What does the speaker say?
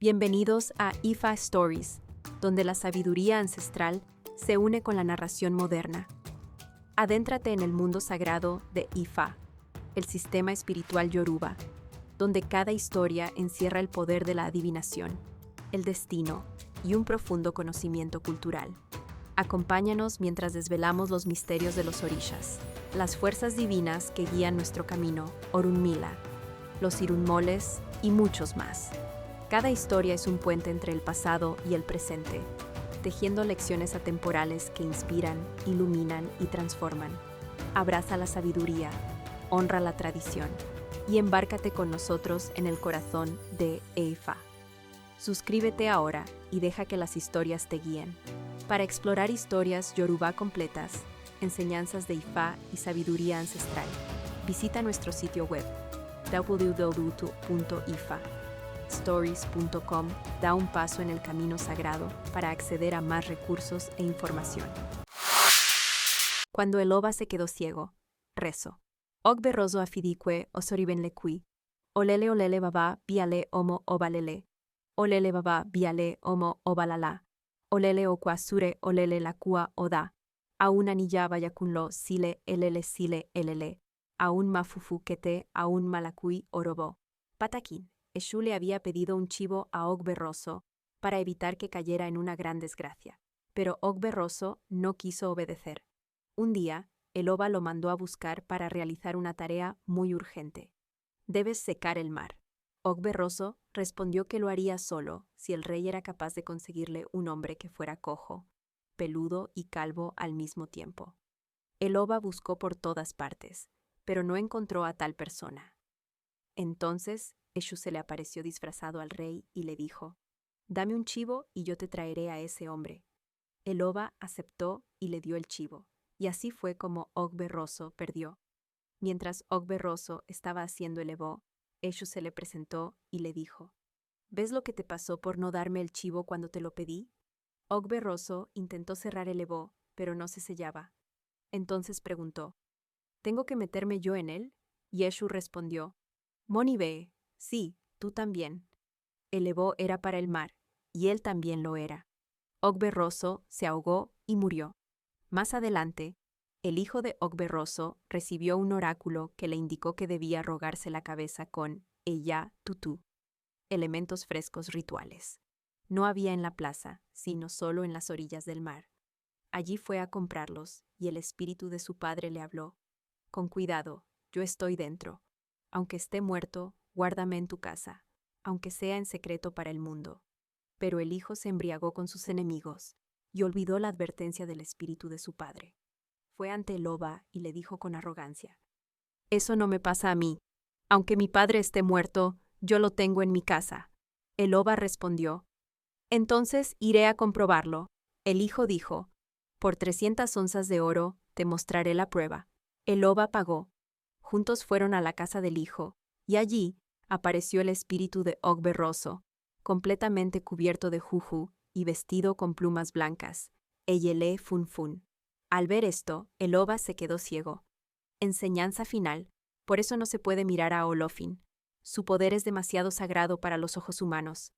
Bienvenidos a Ifa Stories, donde la sabiduría ancestral se une con la narración moderna. Adéntrate en el mundo sagrado de Ifa, el sistema espiritual yoruba, donde cada historia encierra el poder de la adivinación, el destino y un profundo conocimiento cultural. Acompáñanos mientras desvelamos los misterios de los orishas, las fuerzas divinas que guían nuestro camino, Orunmila, los irunmoles y muchos más. Cada historia es un puente entre el pasado y el presente, tejiendo lecciones atemporales que inspiran, iluminan y transforman. Abraza la sabiduría, honra la tradición y embárcate con nosotros en el corazón de Ifa. Suscríbete ahora y deja que las historias te guíen. Para explorar historias yoruba completas, enseñanzas de Ifa y sabiduría ancestral, visita nuestro sitio web www.ifastories.com. Da un paso en el camino sagrado para acceder a más recursos e información. Cuando el Oba se quedó ciego, rezó. Ogberroso afidikwe osoribenlekui. Olele olele baba biale omo obalele. Olele baba biale omo obalala. Olele okwasure olele lakua oda. Aun anilla vayakunlo sile elele. Aun mafufu kete aun malakui orobo. Patakin, Eshu le había pedido un chivo a Ogberroso para evitar que cayera en una gran desgracia, pero Ogberroso no quiso obedecer. Un día, el Oba lo mandó a buscar para realizar una tarea muy urgente. Debes secar el mar. Ogberroso respondió que lo haría solo si el rey era capaz de conseguirle un hombre que fuera cojo, peludo y calvo al mismo tiempo. El Oba buscó por todas partes, pero no encontró a tal persona. Entonces, Eshu se le apareció disfrazado al rey y le dijo: «Dame un chivo y yo te traeré a ese hombre». El Oba aceptó y le dio el chivo, y así fue como Ogberroso perdió. Mientras Ogberroso estaba haciendo el ebó, Eshu se le presentó y le dijo: «¿Ves lo que te pasó por no darme el chivo cuando te lo pedí?» Ogberroso intentó cerrar el ebó, pero no se sellaba. Entonces preguntó: «¿Tengo que meterme yo en él?» Y Eshu respondió: «Moni ve, sí, tú también». El ebó era para el mar, y él también lo era. Ogberroso se ahogó y murió. Más adelante, el hijo de Ogberroso recibió un oráculo que le indicó que debía rogarse la cabeza con Eya Tutu, elementos frescos rituales. No había en la plaza, sino solo en las orillas del mar. Allí fue a comprarlos, y el espíritu de su padre le habló: «Con cuidado, yo estoy dentro. Aunque esté muerto, guárdame en tu casa, aunque sea en secreto para el mundo». Pero el hijo se embriagó con sus enemigos y olvidó la advertencia del espíritu de su padre. Fue ante el Oba y le dijo con arrogancia: «Eso no me pasa a mí. Aunque mi padre esté muerto, yo lo tengo en mi casa». El Oba respondió: «Entonces iré a comprobarlo». El hijo dijo: «Por 300 onzas de oro te mostraré la prueba». El Oba pagó. Juntos fueron a la casa del hijo, y allí apareció el espíritu de Ogberroso, completamente cubierto de juju y vestido con plumas blancas, Eyele Funfun. Al ver esto, el Oba se quedó ciego. Enseñanza final: por eso no se puede mirar a Olofin. Su poder es demasiado sagrado para los ojos humanos.